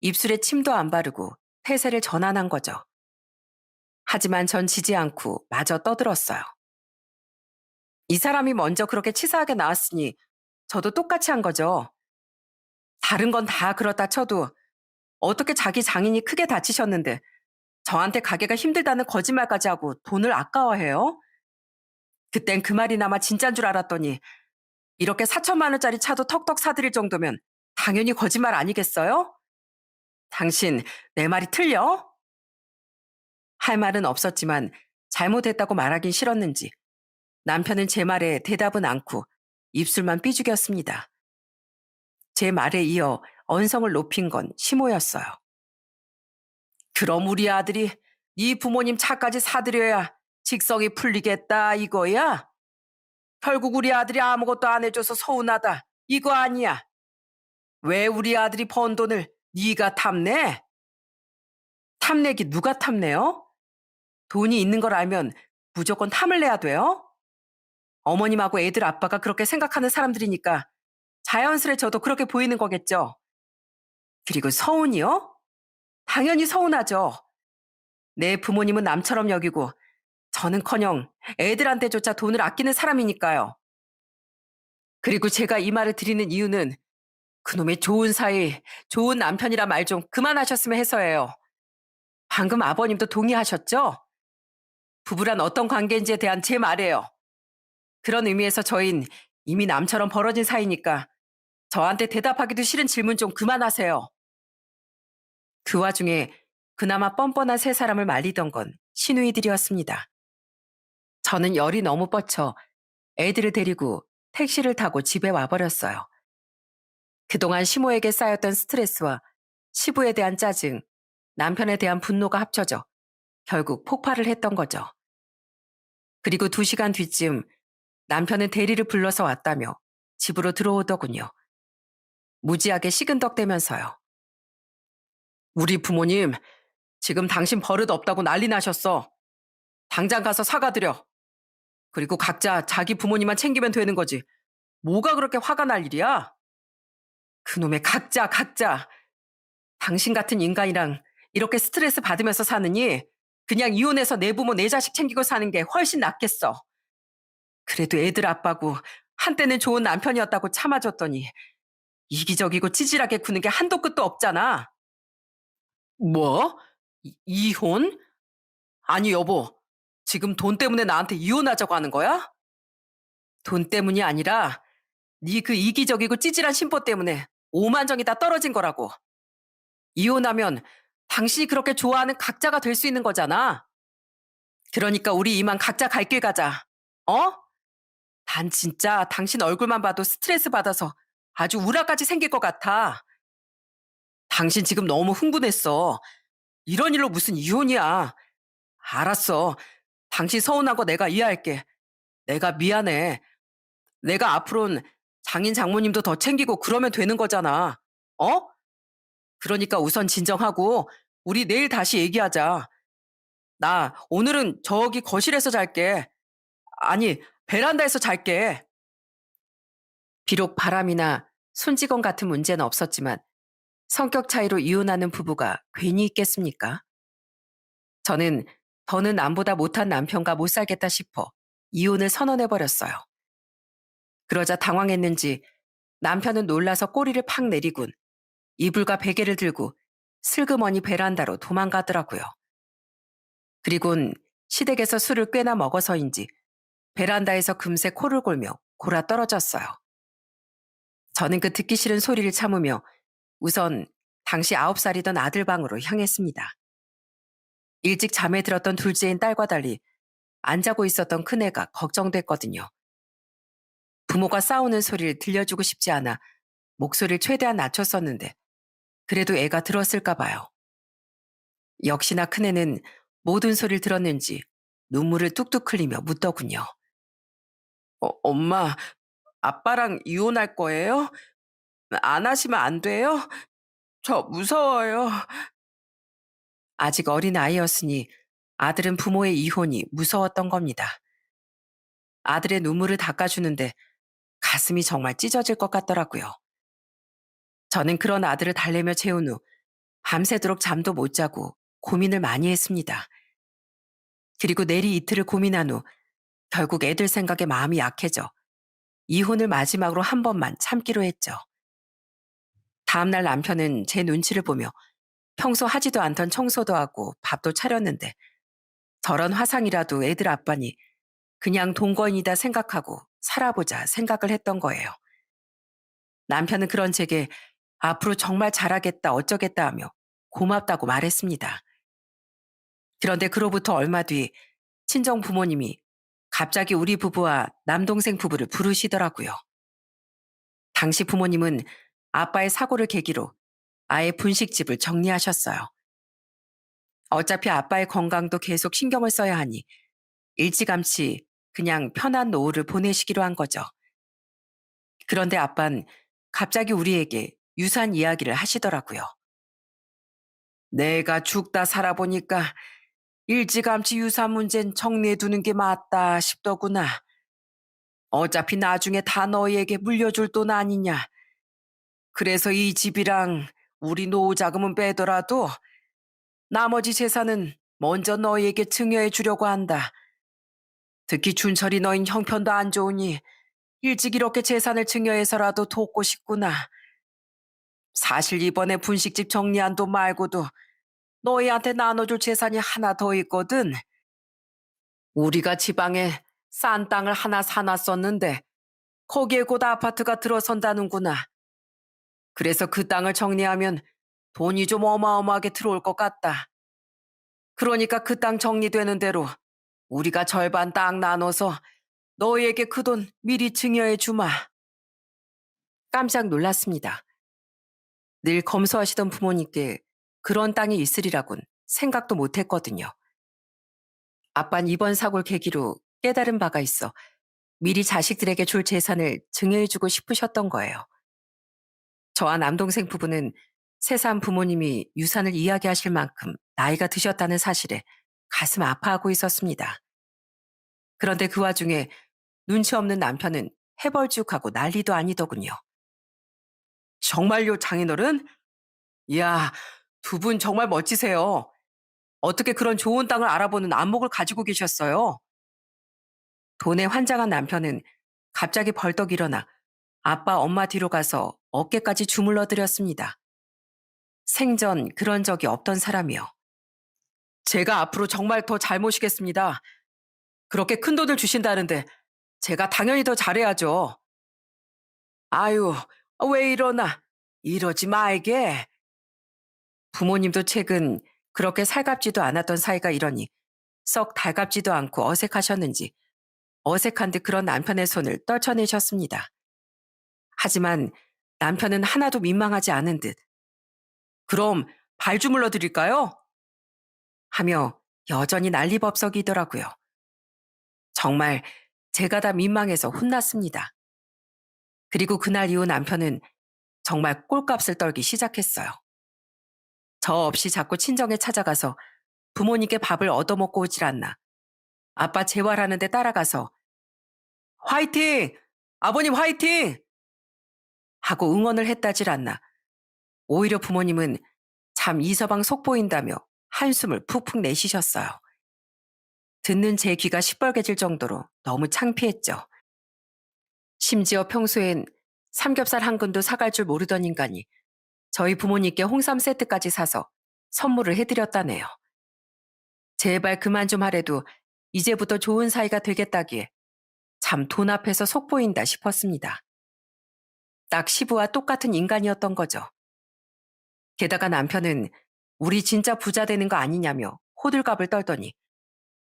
입술에 침도 안 바르고 태세를 전환한 거죠. 하지만 전 지지 않고 마저 떠들었어요. 이 사람이 먼저 그렇게 치사하게 나왔으니 저도 똑같이 한 거죠. 다른 건 다 그렇다 쳐도 어떻게 자기 장인이 크게 다치셨는데 저한테 가게가 힘들다는 거짓말까지 하고 돈을 아까워해요? 그땐 그 말이나마 진짠 줄 알았더니 이렇게 4천만 원짜리 차도 턱턱 사드릴 정도면 당연히 거짓말 아니겠어요? 당신 내 말이 틀려? 할 말은 없었지만 잘못했다고 말하긴 싫었는지 남편은 제 말에 대답은 않고 입술만 삐죽였습니다. 제 말에 이어 언성을 높인 건 시모였어요. 그럼 우리 아들이 네 부모님 차까지 사드려야 직성이 풀리겠다 이거야? 결국 우리 아들이 아무것도 안 해줘서 서운하다 이거 아니야? 왜 우리 아들이 번 돈을 네가 탐내? 탐내기 누가 탐내요? 돈이 있는 걸 알면 무조건 탐을 내야 돼요? 어머님하고 애들 아빠가 그렇게 생각하는 사람들이니까 자연스레 저도 그렇게 보이는 거겠죠. 그리고 서운이요? 당연히 서운하죠. 내 부모님은 남처럼 여기고 저는커녕 애들한테조차 돈을 아끼는 사람이니까요. 그리고 제가 이 말을 드리는 이유는 그놈의 좋은 사이, 좋은 남편이라 말 좀 그만하셨으면 해서예요. 방금 아버님도 동의하셨죠? 부부란 어떤 관계인지에 대한 제 말이에요. 그런 의미에서 저흰 이미 남처럼 벌어진 사이니까 저한테 대답하기도 싫은 질문 좀 그만하세요. 그 와중에 그나마 뻔뻔한 세 사람을 말리던 건 시누이들이었습니다. 저는 열이 너무 뻗쳐 애들을 데리고 택시를 타고 집에 와버렸어요. 그동안 시모에게 쌓였던 스트레스와 시부에 대한 짜증, 남편에 대한 분노가 합쳐져 결국 폭발을 했던 거죠. 그리고 2시간 뒤쯤 남편은 대리를 불러서 왔다며 집으로 들어오더군요. 무지하게 시근덕대면서요. 우리 부모님, 지금 당신 버릇 없다고 난리 나셨어. 당장 가서 사과드려. 그리고 각자 자기 부모님만 챙기면 되는 거지. 뭐가 그렇게 화가 날 일이야? 그놈의 각자. 당신 같은 인간이랑 이렇게 스트레스 받으면서 사느니 그냥 이혼해서 내 부모 내 자식 챙기고 사는 게 훨씬 낫겠어. 그래도 애들 아빠고 한때는 좋은 남편이었다고 참아줬더니 이기적이고 찌질하게 구는 게 한도 끝도 없잖아. 뭐? 이혼? 아니 여보, 지금 돈 때문에 나한테 이혼하자고 하는 거야? 돈 때문이 아니라 네 그 이기적이고 찌질한 심보 때문에 오만정이 다 떨어진 거라고. 이혼하면 당신이 그렇게 좋아하는 각자가 될 수 있는 거잖아. 그러니까 우리 이만 각자 갈 길 가자. 어? 단 진짜 당신 얼굴만 봐도 스트레스 받아서 아주 우라까지 생길 것 같아. 당신 지금 너무 흥분했어. 이런 일로 무슨 이혼이야. 알았어. 당신 서운한 거 내가 이해할게. 내가 미안해. 내가 앞으로는 장인 장모님도 더 챙기고 그러면 되는 거잖아. 어? 그러니까 우선 진정하고 우리 내일 다시 얘기하자. 나 오늘은 저기 거실에서 잘게. 아니, 베란다에서 잘게. 비록 바람이나 손찌검 같은 문제는 없었지만 성격 차이로 이혼하는 부부가 괜히 있겠습니까? 저는 더는 남보다 못한 남편과 못 살겠다 싶어 이혼을 선언해버렸어요. 그러자 당황했는지 남편은 놀라서 꼬리를 팍 내리곤 이불과 베개를 들고 슬그머니 베란다로 도망가더라고요. 그리곤 시댁에서 술을 꽤나 먹어서인지 베란다에서 금세 코를 골며 골아 떨어졌어요. 저는 그 듣기 싫은 소리를 참으며 우선 당시 9살이던 아들 방으로 향했습니다. 일찍 잠에 들었던 둘째인 딸과 달리 안 자고 있었던 큰애가 걱정됐거든요. 부모가 싸우는 소리를 들려주고 싶지 않아 목소리를 최대한 낮췄었는데 그래도 애가 들었을까 봐요. 역시나 큰애는 모든 소리를 들었는지 눈물을 뚝뚝 흘리며 묻더군요. 엄마, 아빠랑 이혼할 거예요? 안 하시면 안 돼요? 저 무서워요. 아직 어린 아이였으니 아들은 부모의 이혼이 무서웠던 겁니다. 아들의 눈물을 닦아주는데 가슴이 정말 찢어질 것 같더라고요. 저는 그런 아들을 달래며 재운 후 밤새도록 잠도 못 자고 고민을 많이 했습니다. 그리고 내리 이틀을 고민한 후 결국 애들 생각에 마음이 약해져 이혼을 마지막으로 한 번만 참기로 했죠. 다음날 남편은 제 눈치를 보며 평소 하지도 않던 청소도 하고 밥도 차렸는데 저런 화상이라도 애들 아빠니 그냥 동거인이다 생각하고 살아보자 생각을 했던 거예요. 남편은 그런 제게 앞으로 정말 잘하겠다 어쩌겠다 하며 고맙다고 말했습니다. 그런데 그로부터 얼마 뒤 친정 부모님이 갑자기 우리 부부와 남동생 부부를 부르시더라고요. 당시 부모님은 아빠의 사고를 계기로 아예 분식집을 정리하셨어요. 어차피 아빠의 건강도 계속 신경을 써야 하니 일찌감치 그냥 편한 노후를 보내시기로 한 거죠. 그런데 아빤 갑자기 우리에게 유산 이야기를 하시더라고요. 내가 죽다 살아보니까 일찌감치 유산 문제는 정리해두는 게 맞다 싶더구나. 어차피 나중에 다 너희에게 물려줄 돈 아니냐. 그래서 이 집이랑 우리 노후 자금은 빼더라도 나머지 재산은 먼저 너희에게 증여해 주려고 한다. 특히 준철이 너인 형편도 안 좋으니 일찍 이렇게 재산을 증여해서라도 돕고 싶구나. 사실 이번에 분식집 정리한 돈 말고도 너희한테 나눠줄 재산이 하나 더 있거든. 우리가 지방에 싼 땅을 하나 사놨었는데 거기에 곧 아파트가 들어선다는구나. 그래서 그 땅을 정리하면 돈이 좀 어마어마하게 들어올 것 같다. 그러니까 그 땅 정리되는 대로 우리가 절반 땅 나눠서 너희에게 그 돈 미리 증여해 주마. 깜짝 놀랐습니다. 늘 검소하시던 부모님께 그런 땅이 있으리라곤 생각도 못했거든요. 아빤 이번 사고를 계기로 깨달은 바가 있어 미리 자식들에게 줄 재산을 증여해주고 싶으셨던 거예요. 저와 남동생 부부는 새삼 부모님이 유산을 이야기하실 만큼 나이가 드셨다는 사실에 가슴 아파하고 있었습니다. 그런데 그 와중에 눈치 없는 남편은 해벌쭉하고 난리도 아니더군요. 정말요, 장인어른? 이야, 두 분 정말 멋지세요. 어떻게 그런 좋은 땅을 알아보는 안목을 가지고 계셨어요? 돈에 환장한 남편은 갑자기 벌떡 일어나 아빠 엄마 뒤로 가서 어깨까지 주물러 드렸습니다. 생전 그런 적이 없던 사람이요. 제가 앞으로 정말 더 잘 모시겠습니다. 그렇게 큰 돈을 주신다는데 제가 당연히 더 잘해야죠. 아유, 왜 이러나. 이러지 말게. 부모님도 최근 그렇게 살갑지도 않았던 사이가 이러니 썩 달갑지도 않고 어색하셨는지 어색한 듯 그런 남편의 손을 떨쳐내셨습니다. 하지만 남편은 하나도 민망하지 않은 듯 그럼 발 주물러 드릴까요? 하며 여전히 난리법석이더라고요. 정말 제가 다 민망해서 혼났습니다. 그리고 그날 이후 남편은 정말 꼴값을 떨기 시작했어요. 저 없이 자꾸 친정에 찾아가서 부모님께 밥을 얻어먹고 오질 않나. 아빠 재활하는데 따라가서 화이팅! 아버님 화이팅! 하고 응원을 했다질 않나. 오히려 부모님은 참 이서방 속보인다며 한숨을 푹푹 내쉬셨어요. 듣는 제 귀가 시뻘개질 정도로 너무 창피했죠. 심지어 평소엔 삼겹살 한 근도 사갈 줄 모르던 인간이 저희 부모님께 홍삼 세트까지 사서 선물을 해드렸다네요. 제발 그만 좀 하래도 이제부터 좋은 사이가 되겠다기에 참 돈 앞에서 속보인다 싶었습니다. 딱 시부와 똑같은 인간이었던 거죠. 게다가 남편은 우리 진짜 부자 되는 거 아니냐며 호들갑을 떨더니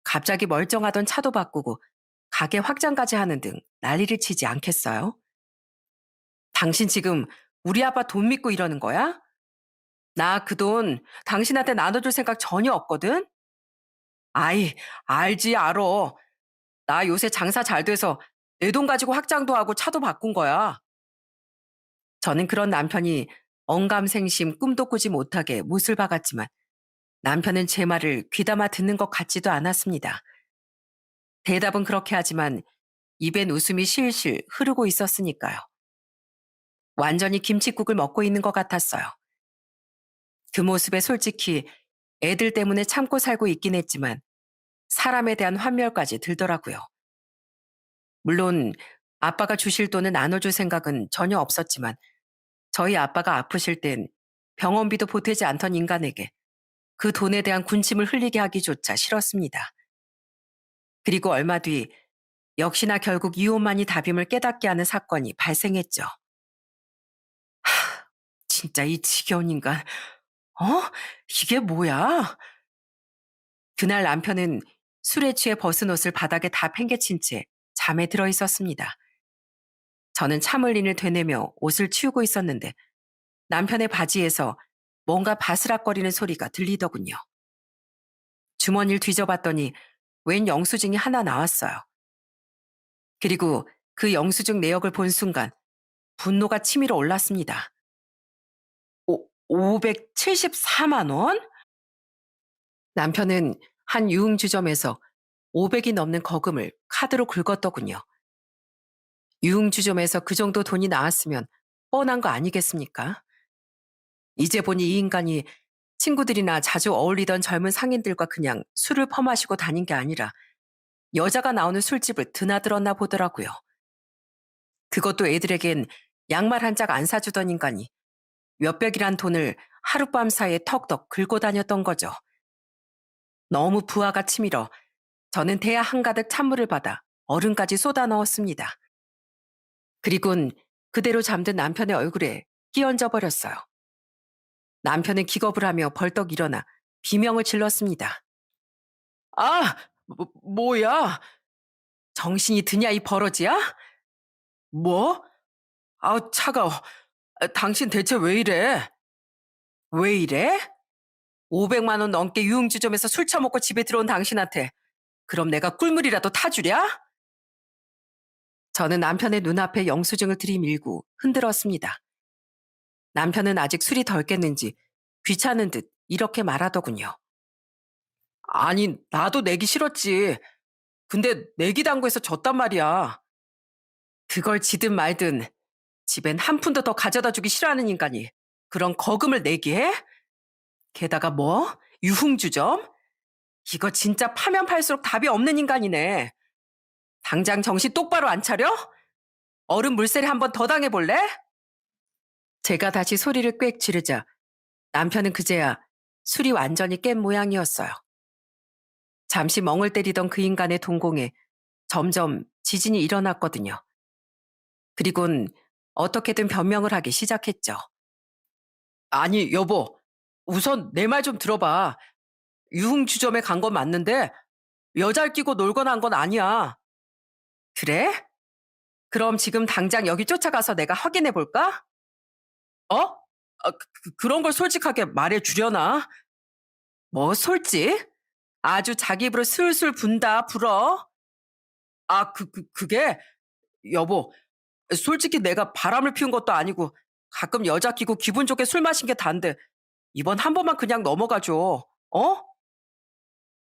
갑자기 멀쩡하던 차도 바꾸고 가게 확장까지 하는 등 난리를 치지 않겠어요? 당신 지금 우리 아빠 돈 믿고 이러는 거야? 나 그 돈 당신한테 나눠줄 생각 전혀 없거든? 아이, 알지, 알어. 나 요새 장사 잘 돼서 내 돈 가지고 확장도 하고 차도 바꾼 거야. 저는 그런 남편이 언감생심 꿈도 꾸지 못하게 못을 박았지만 남편은 제 말을 귀담아 듣는 것 같지도 않았습니다. 대답은 그렇게 하지만 입엔 웃음이 실실 흐르고 있었으니까요. 완전히 김칫국을 먹고 있는 것 같았어요. 그 모습에 솔직히 애들 때문에 참고 살고 있긴 했지만 사람에 대한 환멸까지 들더라고요. 물론 아빠가 주실 돈을 나눠줄 생각은 전혀 없었지만 저희 아빠가 아프실 땐 병원비도 보태지 않던 인간에게 그 돈에 대한 군침을 흘리게 하기조차 싫었습니다. 그리고 얼마 뒤 역시나 결국 이혼만이 답임을 깨닫게 하는 사건이 발생했죠. 진짜 이 지겨운 인간. 어? 이게 뭐야? 그날 남편은 술에 취해 벗은 옷을 바닥에 다 팽개친 채 잠에 들어 있었습니다. 저는 참을린을 되내며 옷을 치우고 있었는데 남편의 바지에서 뭔가 바스락거리는 소리가 들리더군요. 주머니를 뒤져봤더니 웬 영수증이 하나 나왔어요. 그리고 그 영수증 내역을 본 순간 분노가 치밀어 올랐습니다. 574만 원? 남편은 한 유흥주점에서 500이 넘는 거금을 카드로 긁었더군요. 유흥주점에서 그 정도 돈이 나왔으면 뻔한 거 아니겠습니까? 이제 보니 이 인간이 친구들이나 자주 어울리던 젊은 상인들과 그냥 술을 퍼마시고 다닌 게 아니라 여자가 나오는 술집을 드나들었나 보더라고요. 그것도 애들에겐 양말 한 짝 안 사주던 인간이 몇백이란 돈을 하룻밤 사이에 턱턱 긁고 다녔던 거죠. 너무 부하가 치밀어 저는 대야 한가득 찬물을 받아 얼음까지 쏟아 넣었습니다. 그리곤 그대로 잠든 남편의 얼굴에 끼얹어 버렸어요. 남편은 기겁을 하며 벌떡 일어나 비명을 질렀습니다. 아, 뭐야? 정신이 드냐 이 버러지야? 뭐? 아우 차가워. 당신 대체 왜 이래? 왜 이래? 500만 원 넘게 유흥주점에서 술 처먹고 집에 들어온 당신한테 그럼 내가 꿀물이라도 타주랴? 저는 남편의 눈앞에 영수증을 들이밀고 흔들었습니다. 남편은 아직 술이 덜 깼는지 귀찮은 듯 이렇게 말하더군요. 아니, 나도 내기 싫었지. 근데 내기 당구에서 졌단 말이야. 그걸 지든 말든 집엔 한 푼도 더 가져다 주기 싫어하는 인간이 그런 거금을 내기해? 게다가 뭐? 유흥주점? 이거 진짜 파면 팔수록 답이 없는 인간이네. 당장 정신 똑바로 안 차려? 얼음 물세례 한 번 더 당해볼래? 제가 다시 소리를 꽥 지르자 남편은 그제야 술이 완전히 깬 모양이었어요. 잠시 멍을 때리던 그 인간의 동공에 점점 지진이 일어났거든요. 그리곤 어떻게든 변명을 하기 시작했죠. 아니, 여보. 우선 내 말 좀 들어봐. 유흥주점에 간 건 맞는데 여자를 끼고 놀거나 한 건 아니야. 그래? 그럼 지금 당장 여기 쫓아가서 내가 확인해 볼까? 어? 그런 걸 솔직하게 말해 주려나? 뭐 솔직? 아주 자기 입으로 술술 분다 불어. 그게 여보, 솔직히 내가 바람을 피운 것도 아니고 가끔 여자 끼고 기분 좋게 술 마신 게 단데 이번 한 번만 그냥 넘어가줘. 어?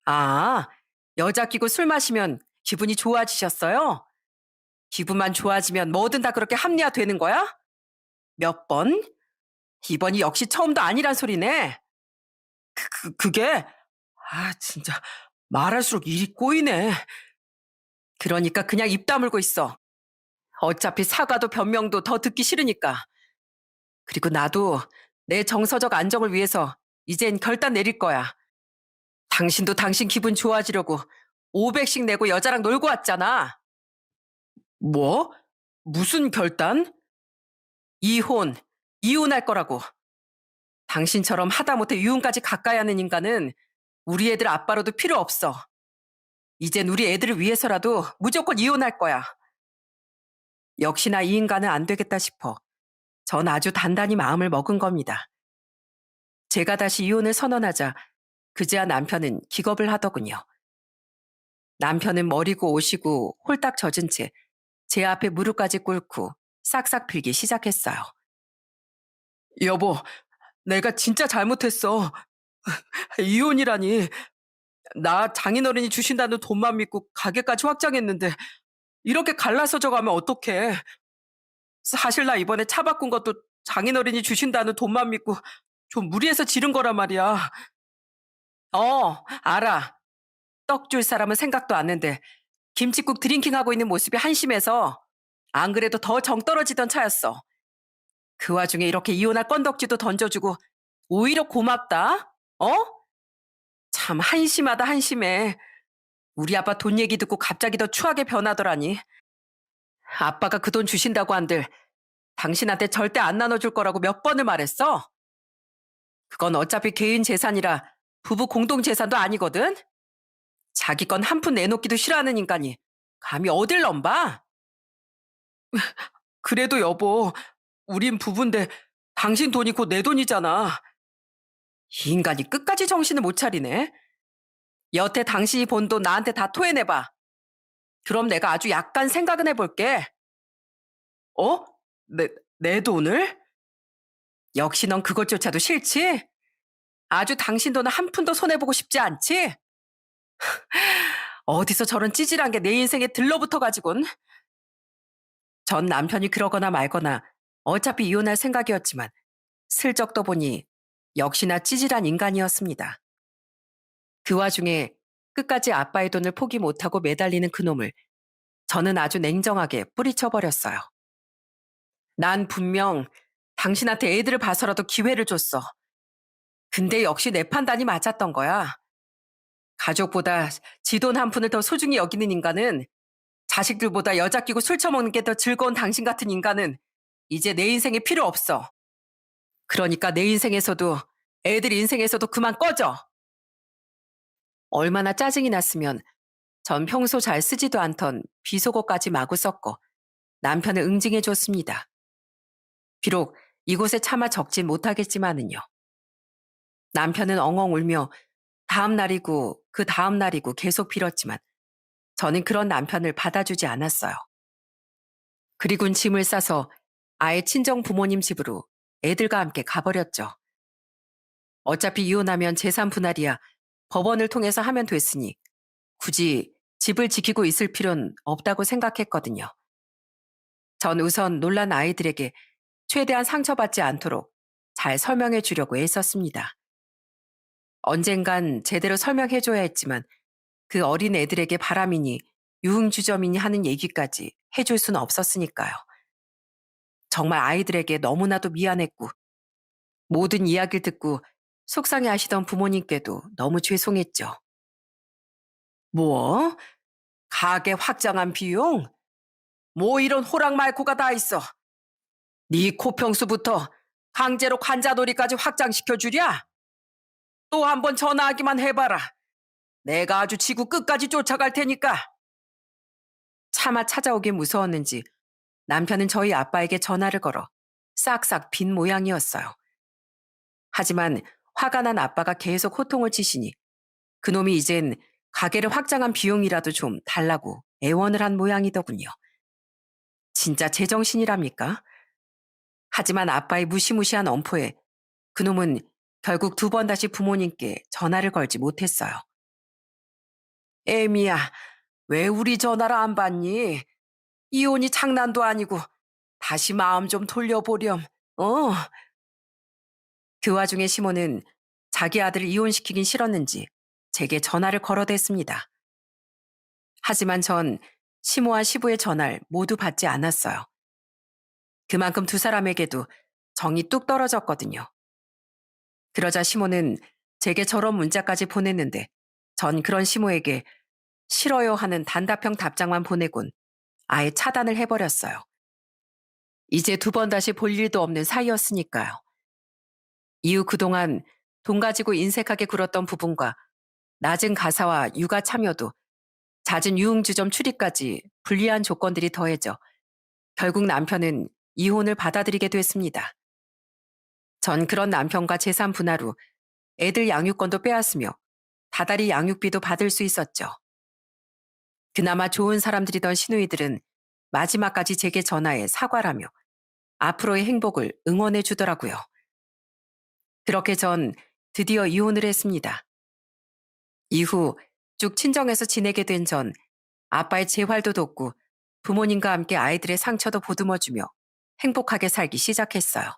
아, 여자 끼고 술 마시면 기분이 좋아지셨어요? 기분만 좋아지면 뭐든 다 그렇게 합리화되는 거야? 몇 번? 이번이 역시 처음도 아니란 소리네. 그게 진짜 말할수록 일이 꼬이네. 그러니까 그냥 입 다물고 있어. 어차피 사과도 변명도 더 듣기 싫으니까. 그리고 나도 내 정서적 안정을 위해서 이젠 결단 내릴 거야. 당신도 당신 기분 좋아지려고 500씩 내고 여자랑 놀고 왔잖아. 뭐? 무슨 결단? 이혼. 이혼할 거라고. 당신처럼 하다못해 유흥까지 가까이 하는 인간은 우리 애들 아빠로도 필요 없어. 이젠 우리 애들을 위해서라도 무조건 이혼할 거야. 역시나 이 인간은 안 되겠다 싶어 전 아주 단단히 마음을 먹은 겁니다. 제가 다시 이혼을 선언하자 그제야 남편은 기겁을 하더군요. 남편은 머리고 옷이고 홀딱 젖은 채 제 앞에 무릎까지 꿇고 싹싹 빌기 시작했어요. 여보, 내가 진짜 잘못했어. 이혼이라니. 나 장인어른이 주신다는 돈만 믿고 가게까지 확장했는데 이렇게 갈라서져 가면 어떡해. 사실 나 이번에 차 바꾼 것도 장인어른이 주신다는 돈만 믿고 좀 무리해서 지른 거란 말이야. 알아. 떡 줄 사람은 생각도 안 했는데 김칫국 드링킹하고 있는 모습이 한심해서 안 그래도 더 정 떨어지던 차였어. 그 와중에 이렇게 이혼할 건덕지도 던져주고 오히려 고맙다? 어? 참 한심하다 한심해. 우리 아빠 돈 얘기 듣고 갑자기 더 추하게 변하더라니. 아빠가 그 돈 주신다고 한들 당신한테 절대 안 나눠줄 거라고 몇 번을 말했어? 그건 어차피 개인 재산이라 부부 공동 재산도 아니거든? 자기 건 한 푼 내놓기도 싫어하는 인간이 감히 어딜 넘봐? 그래도 여보, 우린 부부인데 당신 돈이 곧 내 돈이잖아. 이 인간이 끝까지 정신을 못 차리네. 여태 당신이 번 돈 나한테 다 토해내봐. 그럼 내가 아주 약간 생각은 해볼게. 어? 내, 내 돈을? 역시 넌 그것조차도 싫지? 아주 당신 돈을 한 푼도 손해보고 싶지 않지? 어디서 저런 찌질한 게 내 인생에 들러붙어가지곤. 전 남편이 그러거나 말거나 어차피 이혼할 생각이었지만 슬쩍 떠보니 역시나 찌질한 인간이었습니다. 그 와중에 끝까지 아빠의 돈을 포기 못하고 매달리는 그놈을 저는 아주 냉정하게 뿌리쳐버렸어요. 난 분명 당신한테 애들을 봐서라도 기회를 줬어. 근데 역시 내 판단이 맞았던 거야. 가족보다 지 돈 한 푼을 더 소중히 여기는 인간은, 자식들보다 여자 끼고 술 처먹는 게 더 즐거운 당신 같은 인간은 이제 내 인생에 필요 없어. 그러니까 내 인생에서도 애들 인생에서도 그만 꺼져. 얼마나 짜증이 났으면 전 평소 잘 쓰지도 않던 비속어까지 마구 썼고 남편을 응징해 줬습니다. 비록 이곳에 차마 적진 못하겠지만은요. 남편은 엉엉 울며 다음 날이고 그 다음 날이고 계속 빌었지만 저는 그런 남편을 받아주지 않았어요. 그리곤 짐을 싸서 아예 친정 부모님 집으로 애들과 함께 가버렸죠. 어차피 이혼하면 재산 분할이야 법원을 통해서 하면 됐으니 굳이 집을 지키고 있을 필요는 없다고 생각했거든요. 전 우선 놀란 아이들에게 최대한 상처받지 않도록 잘 설명해 주려고 애썼습니다. 언젠간 제대로 설명해줘야 했지만 그 어린 애들에게 바람이니 유흥주점이니 하는 얘기까지 해줄 수는 없었으니까요. 정말 아이들에게 너무나도 미안했고 모든 이야기를 듣고 속상해하시던 부모님께도 너무 죄송했죠. 뭐? 가게 확장한 비용? 뭐 이런 호락말고가 다 있어. 네 코평수부터 강제로 관자놀이까지 확장시켜 주랴? 또 한 번 전화하기만 해봐라. 내가 아주 지구 끝까지 쫓아갈 테니까. 차마 찾아오기 무서웠는지 남편은 저희 아빠에게 전화를 걸어 싹싹 빈 모양이었어요. 하지만 화가 난 아빠가 계속 호통을 치시니 그놈이 이젠 가게를 확장한 비용이라도 좀 달라고 애원을 한 모양이더군요. 진짜 제정신이랍니까? 하지만 아빠의 무시무시한 엄포에 그놈은 결국 두 번 다시 부모님께 전화를 걸지 못했어요. 애미야, 왜 우리 전화를 안 받니? 이혼이 장난도 아니고 다시 마음 좀 돌려보렴. 어. 그 와중에 시모는 자기 아들을 이혼시키긴 싫었는지 제게 전화를 걸어댔습니다. 하지만 전 시모와 시부의 전화를 모두 받지 않았어요. 그만큼 두 사람에게도 정이 뚝 떨어졌거든요. 그러자 시모는 제게 저런 문자까지 보냈는데 전 그런 시모에게 싫어요 하는 단답형 답장만 보내곤 아예 차단을 해버렸어요. 이제 두 번 다시 볼 일도 없는 사이였으니까요. 이후 그동안 돈 가지고 인색하게 굴었던 부분과 낮은 가사와 육아 참여도 잦은 유흥주점 출입까지 불리한 조건들이 더해져 결국 남편은 이혼을 받아들이게 됐습니다. 전 그런 남편과 재산 분할 후 애들 양육권도 빼앗으며 다달이 양육비도 받을 수 있었죠. 그나마 좋은 사람들이던 시누이들은 마지막까지 제게 전화해 사과라며 앞으로의 행복을 응원해 주더라고요. 그렇게 전 드디어 이혼을 했습니다. 이후 쭉 친정에서 지내게 된 전 아빠의 재활도 돕고 부모님과 함께 아이들의 상처도 보듬어주며 행복하게 살기 시작했어요.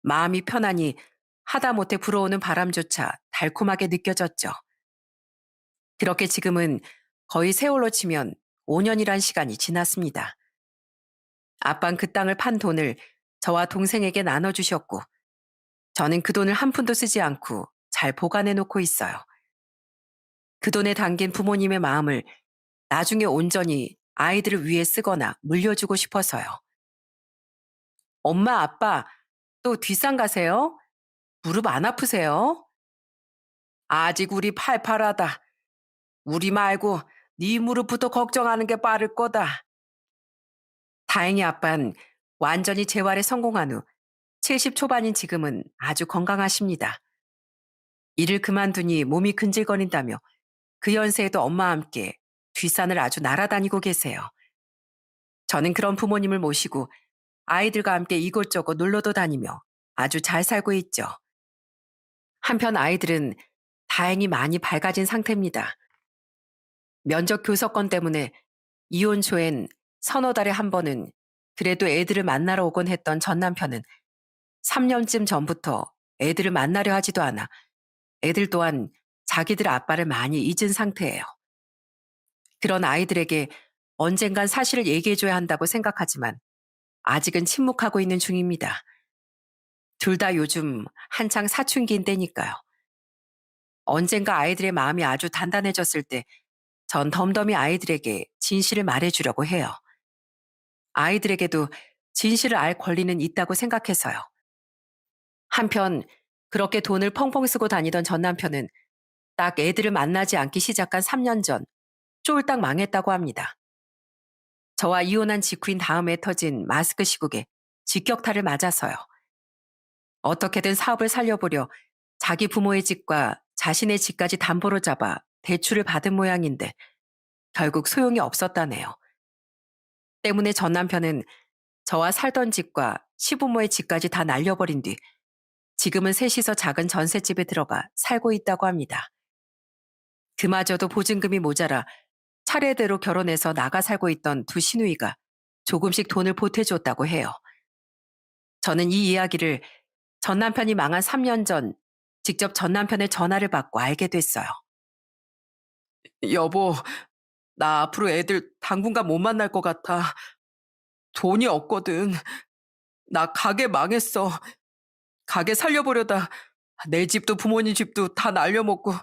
마음이 편하니 하다못해 불어오는 바람조차 달콤하게 느껴졌죠. 그렇게 지금은 거의 세월로 치면 5년이란 시간이 지났습니다. 아빤 그 땅을 판 돈을 저와 동생에게 나눠주셨고, 저는 그 돈을 한 푼도 쓰지 않고 잘 보관해 놓고 있어요. 그 돈에 담긴 부모님의 마음을 나중에 온전히 아이들을 위해 쓰거나 물려주고 싶어서요. 엄마, 아빠, 또 뒷산 가세요? 무릎 안 아프세요? 아직 우리 팔팔하다. 우리 말고 네 무릎부터 걱정하는 게 빠를 거다. 다행히 아빤 완전히 재활에 성공한 후 70 초반인 지금은 아주 건강하십니다. 일을 그만두니 몸이 근질거린다며 그 연세에도 엄마와 함께 뒷산을 아주 날아다니고 계세요. 저는 그런 부모님을 모시고 아이들과 함께 이곳저곳 놀러도 다니며 아주 잘 살고 있죠. 한편 아이들은 다행히 많이 밝아진 상태입니다. 면접 교섭권 때문에 이혼 초엔 서너 달에 한 번은 그래도 애들을 만나러 오곤 했던 전 남편은 3년쯤 전부터 애들을 만나려 하지도 않아 애들 또한 자기들 아빠를 많이 잊은 상태예요. 그런 아이들에게 언젠간 사실을 얘기해줘야 한다고 생각하지만 아직은 침묵하고 있는 중입니다. 둘 다 요즘 한창 사춘기인 때니까요. 언젠가 아이들의 마음이 아주 단단해졌을 때 전 덤덤히 아이들에게 진실을 말해주려고 해요. 아이들에게도 진실을 알 권리는 있다고 생각해서요. 한편 그렇게 돈을 펑펑 쓰고 다니던 전 남편은 딱 애들을 만나지 않기 시작한 3년 전 쫄딱 망했다고 합니다. 저와 이혼한 직후인 다음에 터진 마스크 시국에 직격탄을 맞아서요. 어떻게든 사업을 살려보려 자기 부모의 집과 자신의 집까지 담보로 잡아 대출을 받은 모양인데 결국 소용이 없었다네요. 때문에 전 남편은 저와 살던 집과 시부모의 집까지 다 날려버린 뒤 지금은 셋이서 작은 전셋집에 들어가 살고 있다고 합니다. 그마저도 보증금이 모자라 차례대로 결혼해서 나가 살고 있던 두 시누이가 조금씩 돈을 보태줬다고 해요. 저는 이 이야기를 전 남편이 망한 3년 전 직접 전 남편의 전화를 받고 알게 됐어요. 여보, 나 앞으로 애들 당분간 못 만날 것 같아. 돈이 없거든. 나 가게 망했어. 가게 살려보려다 내 집도 부모님 집도 다 날려먹고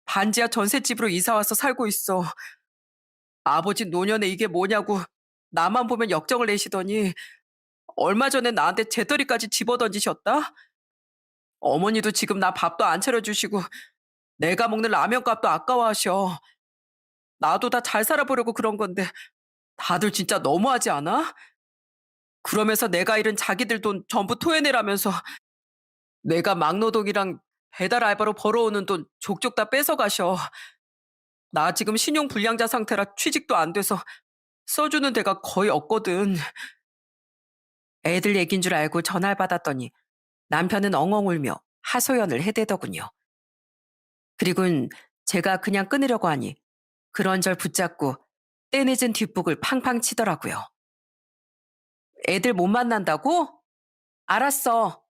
반지하 전셋집으로 이사와서 살고 있어. 아버지 노년에 이게 뭐냐고 나만 보면 역정을 내시더니 얼마 전에 나한테 재떨이까지 집어던지셨다? 어머니도 지금 나 밥도 안 차려주시고 내가 먹는 라면 값도 아까워하셔. 나도 다 잘 살아보려고 그런 건데 다들 진짜 너무하지 않아? 그러면서 내가 잃은 자기들 돈 전부 토해내라면서 내가 막노동이랑 배달 알바로 벌어오는 돈 족족 다 뺏어가셔. 나 지금 신용 불량자 상태라 취직도 안 돼서 써주는 데가 거의 없거든. 애들 얘긴 줄 알고 전화를 받았더니 남편은 엉엉 울며 하소연을 해대더군요. 그리고는 제가 그냥 끊으려고 하니 그런절 붙잡고 때늦은 뒷북을 팡팡 치더라고요. 애들 못 만난다고? 알았어.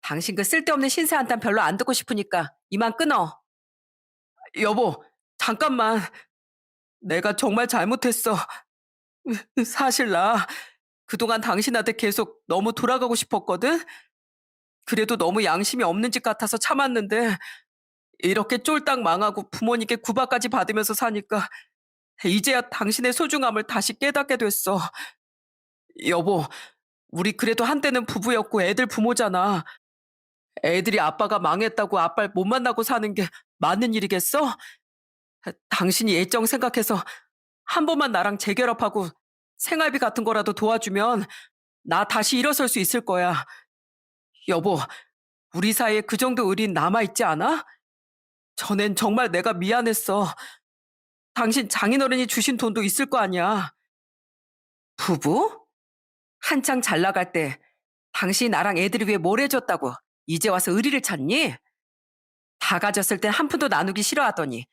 당신 그 쓸데없는 신세 한탄 별로 안 듣고 싶으니까 이만 끊어. 여보, 잠깐만. 내가 정말 잘못했어. 사실 나 그동안 당신한테 계속 너무 돌아가고 싶었거든? 그래도 너무 양심이 없는 짓 같아서 참았는데 이렇게 쫄딱 망하고 부모님께 구박까지 받으면서 사니까 이제야 당신의 소중함을 다시 깨닫게 됐어. 여보, 우리 그래도 한때는 부부였고 애들 부모잖아. 애들이 아빠가 망했다고 아빠를 못 만나고 사는 게 맞는 일이겠어? 당신이 애정 생각해서 한 번만 나랑 재결합하고 생활비 같은 거라도 도와주면 나 다시 일어설 수 있을 거야. 여보, 우리 사이에 그 정도 의리는 남아있지 않아? 전엔 정말 내가 미안했어. 당신 장인어른이 주신 돈도 있을 거 아니야. 부부? 한창 잘 나갈 때 당신이 나랑 애들을 위해 뭘 해줬다고 이제 와서 의리를 찾니? 다 가졌을 땐 한 푼도 나누기 싫어하더니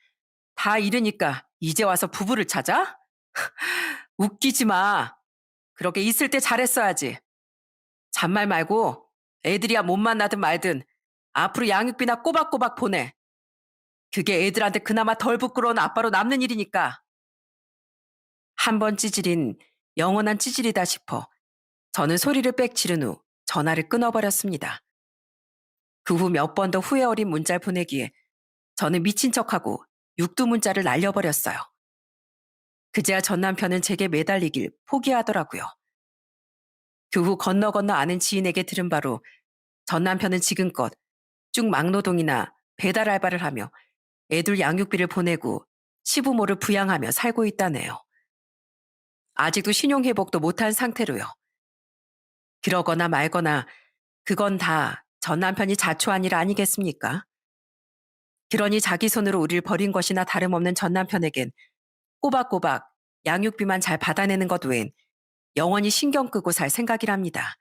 다 잃으니까 이제 와서 부부를 찾아? 웃기지 마. 그렇게 있을 때 잘했어야지. 잔말 말고 애들이야 못 만나든 말든 앞으로 양육비나 꼬박꼬박 보내. 그게 애들한테 그나마 덜 부끄러운 아빠로 남는 일이니까. 한 번 찌질인 영원한 찌질이다 싶어 저는 소리를 빽 지른 후 전화를 끊어버렸습니다. 그 후 몇 번 더 후회 어린 문자를 보내기에 저는 미친 척하고 육두 문자를 날려버렸어요. 그제야 전 남편은 제게 매달리길 포기하더라고요. 그 후 건너 아는 지인에게 들은 바로 전 남편은 지금껏 쭉 막노동이나 배달 알바를 하며 애들 양육비를 보내고 시부모를 부양하며 살고 있다네요. 아직도 신용 회복도 못한 상태로요. 그러거나 말거나 그건 다 전 남편이 자초한 일 아니겠습니까? 그러니 자기 손으로 우리를 버린 것이나 다름없는 전 남편에겐 꼬박꼬박 양육비만 잘 받아내는 것 외엔 영원히 신경 끄고 살 생각이랍니다.